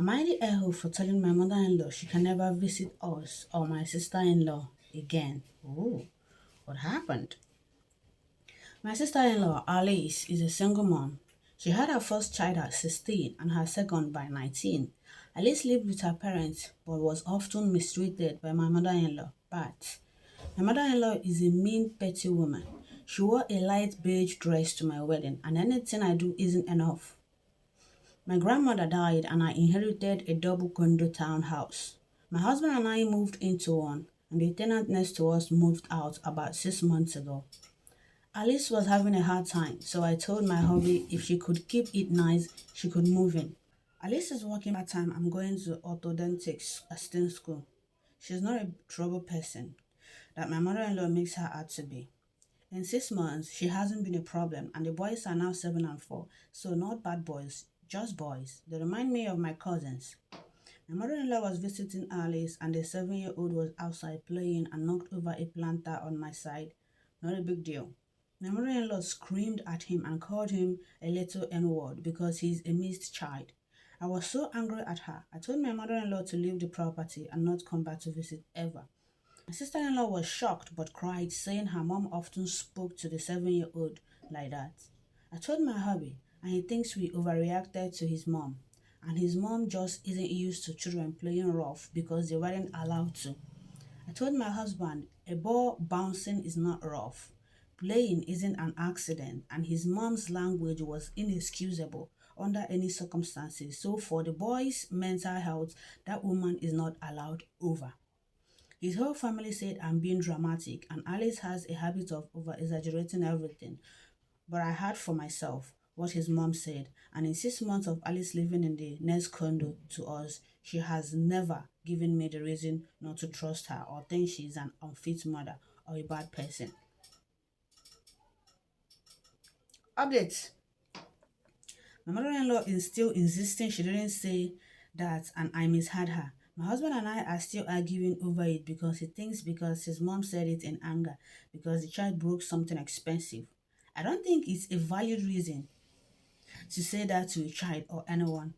Am I the a-hole for telling my mother-in-law she can never visit us or my sister-in-law again? Oh, what happened? My sister-in-law, Alice, is a single mom. She had her first child at 16 and her second by 19. Alice lived with her parents but was often mistreated by my mother-in-law, Pat. My mother-in-law is a mean, petty woman. She wore a light beige dress to my wedding, and anything I do isn't enough. My grandmother died and I inherited a double condo townhouse. My husband and I moved into one, and the tenant next to us moved out about 6 months ago. Alice was having a hard time, so I told my hubby if she could keep it nice, she could move in. Alice is working part time. I'm going to orthodontics assistant school. She's not a trouble person that my mother in law makes her out to be. In 6 months, she hasn't been a problem, and the boys are now 7 and 4, so not bad boys, just boys. They remind me of my cousins. My mother in law was visiting Alice, and the 7-year-old was outside playing and knocked over a planter on my side. Not a big deal. My mother in law screamed at him and called him a little N word because he's a missed child. I was so angry at her. I told my mother in law to leave the property and not come back to visit ever. My sister in law was shocked but cried, saying her mom often spoke to the 7-year-old like that. I told my hubby, and he thinks we overreacted to his mom. And his mom just isn't used to children playing rough because they weren't allowed to. I told my husband a ball bouncing is not rough. Playing isn't an accident, and his mom's language was inexcusable under any circumstances. So, for the boy's mental health, that woman is not allowed over. His whole family said I'm being dramatic, and Alice has a habit of over exaggerating everything. But I heard for myself what his mom said, and in 6 months of Alice living in the next condo to us, she has never given me the reason not to trust her or think she's an unfit mother or a bad person. Update. My mother-in-law is still insisting she didn't say that and I misheard her. My husband and I are still arguing over it because he thinks because his mom said it in anger because the child broke something expensive. I don't think it's a valid reason to say that to a child or anyone.